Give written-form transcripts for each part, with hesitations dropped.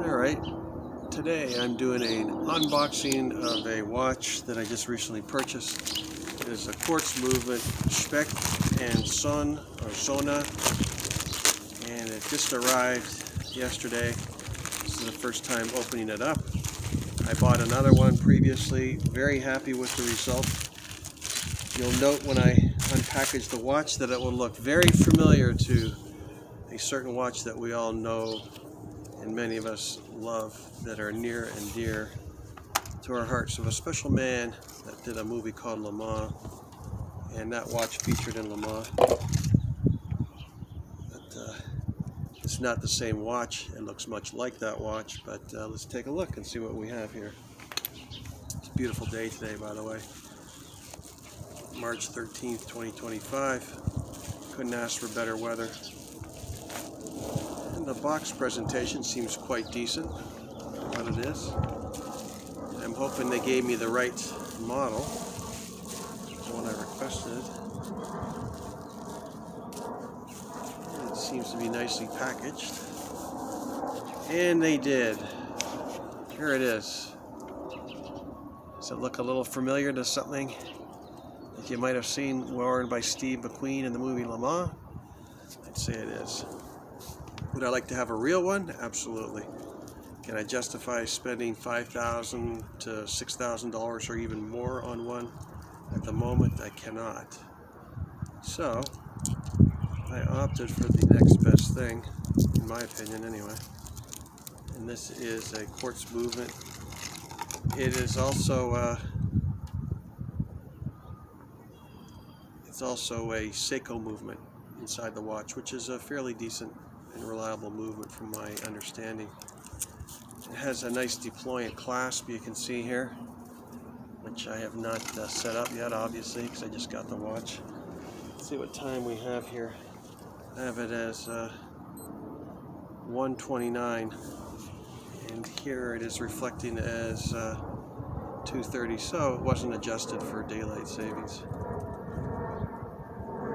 Alright, today I'm doing an unboxing of a watch that I just recently purchased. It is a quartz movement Specht and Sohne and it just arrived yesterday. This is the first time opening it up. I bought another one previously, very happy with the result. You'll note when I unpackage the watch that it will look very familiar to a certain watch that we all know and many of us love, that are near and dear to our hearts, of a special man that did a movie called Le Mans, and that watch featured in Le Mans. But it's not the same watch. It looks much like that watch, but let's take a look and see what we have here. It's a beautiful day today, by the way. March 13th, 2025. Couldn't ask for better weather. And the box presentation seems quite decent, what it is. I'm hoping they gave me the right model, the one I requested. It seems to be nicely packaged. And they did. Here it is. Does it look a little familiar to something that you might have seen worn by Steve McQueen in the movie Le Mans? I'd say it is. Would I like to have a real one? Absolutely. Can I justify spending $5,000 to $6,000 or even more on one? At the moment, I cannot. So, I opted for the next best thing, in my opinion anyway. And this is a quartz movement. It is also a Seiko movement inside the watch, which is a fairly decent and reliable movement from my understanding. It has a nice deployant clasp you can see here, which I have not set up yet, obviously, because I just got the watch. Let's see what time we have here. I have it as 1:29, and here it is reflecting as 2:30, so it wasn't adjusted for daylight savings.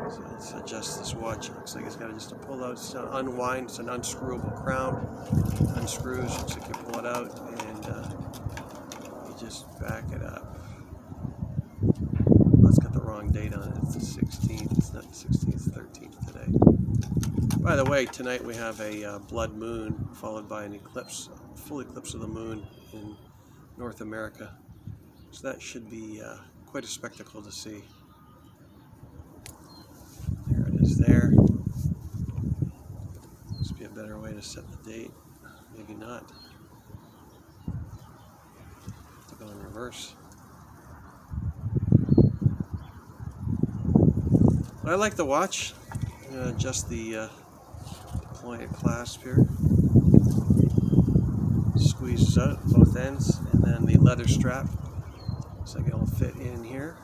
So let's adjust this watch. It looks like it's got just a pull out, it's an unwind, it's an unscrewable crown. Unscrews, looks like you pull it out and you just back it up. Oh, it's got the wrong date on it. It's the 16th. It's not the 16th, it's the 13th today. By the way, tonight we have a blood moon followed by an eclipse, a full eclipse of the moon in North America. So that should be quite a spectacle to see. There it is there. Must be a better way to set the date. Maybe not. Have to go in reverse. But I like the watch. I'm going to adjust the deployant clasp here. Squeezes out both ends, and then the leather strap. Looks like it'll fit in here.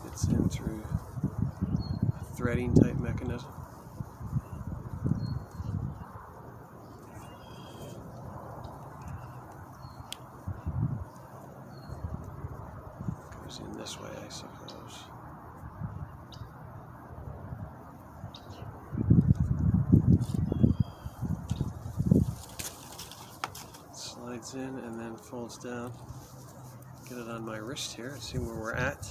Fits in through a threading type mechanism. Goes in this way, I suppose. Slides in and then folds down. Get it on my wrist here and see where we're at.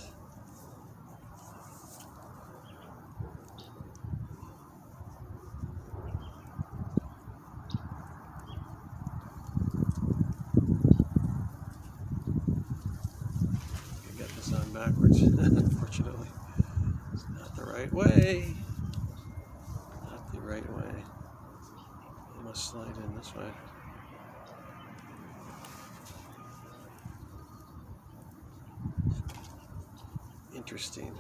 On backwards. Unfortunately, it's not the right way. Not the right way. It must slide in this way. Interesting.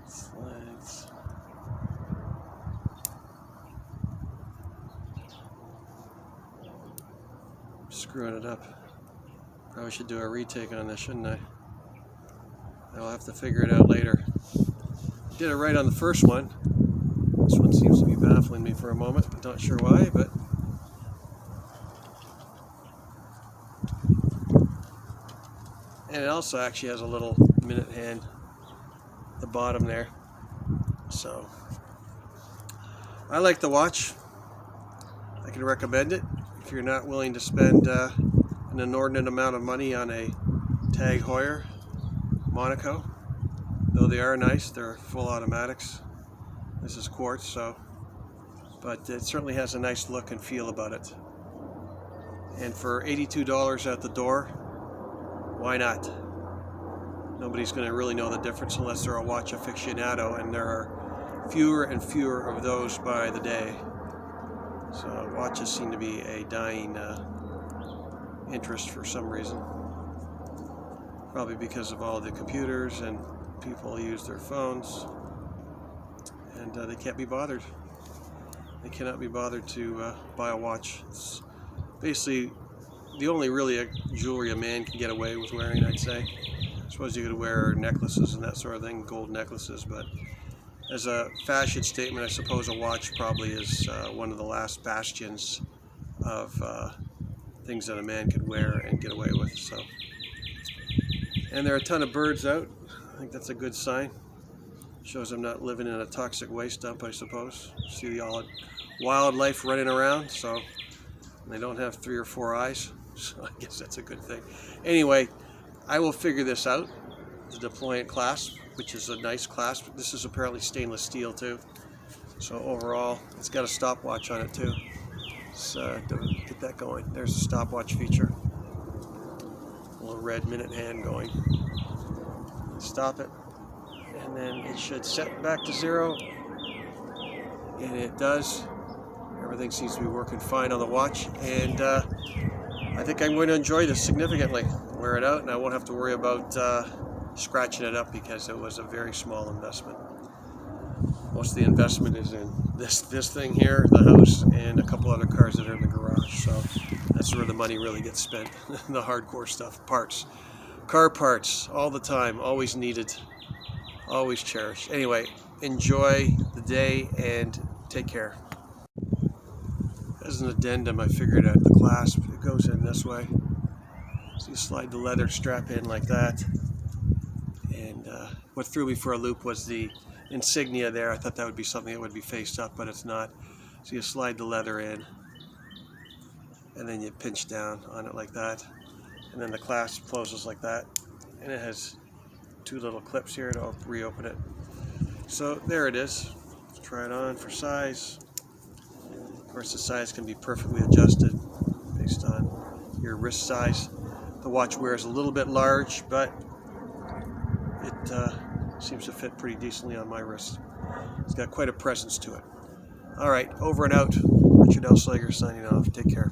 Slides. Screwing it up. Probably should do a retake on this, shouldn't I? I'll have to figure it out later. Did it right on the first one. This one seems to be baffling me for a moment. Not sure why, but And it also actually has a little minute hand at the bottom there. So I like the watch. I can recommend it if you're not willing to spend an inordinate amount of money on a Tag Heuer Monaco. Though they are nice, they're full automatics. This is quartz, but it certainly has a nice look and feel about it. And for $82 at the door, why not? Nobody's going to really know the difference unless they're a watch aficionado, and there are fewer and fewer of those by the day. So watches seem to be a dying interest for some reason. Probably because of all the computers and people use their phones, and they can't be bothered. They cannot be bothered to buy a watch. It's basically the only really jewelry a man can get away with wearing, I'd say. I suppose you could wear necklaces and that sort of thing, gold necklaces, but as a fashion statement, I suppose a watch probably is one of the last bastions of things that a man could wear and get away with. So, and there are a ton of birds out. I think that's a good sign. Shows I'm not living in a toxic waste dump, I suppose. See the wildlife running around, so they don't have 3 or 4 eyes, so I guess that's a good thing. Anyway, I will figure this out. The deployant clasp, which is a nice clasp. This is apparently stainless steel too. So overall, it's got a stopwatch on it too. So get that going. There's a stopwatch feature. A little red minute hand going. Stop it, and then it should set back to 0. And it does. Everything seems to be working fine on the watch, and I think I'm going to enjoy this significantly. Wear it out, and I won't have to worry about scratching it up because it was a very small investment. Most of the investment is in this thing here, the house, and a couple other cars that are in the garage. So that's where the money really gets spent. The hardcore stuff, parts, car parts, all the time, always needed, always cherished. Anyway, enjoy the day and take care. As an addendum, I figured out the clasp. It goes in this way. So you slide the leather strap in like that. And what threw me for a loop was the insignia there. I thought that would be something that would be faced up, but it's not. So you slide the leather in, and then you pinch down on it like that. And then the clasp closes like that. And it has 2 little clips here to reopen it. So there it is. Let's try it on for size. Of course, the size can be perfectly adjusted based on your wrist size. The watch wears a little bit large, but it seems to fit pretty decently on my wrist. It's got quite a presence to it. All right, over and out. Richard L. Slager signing off. Take care.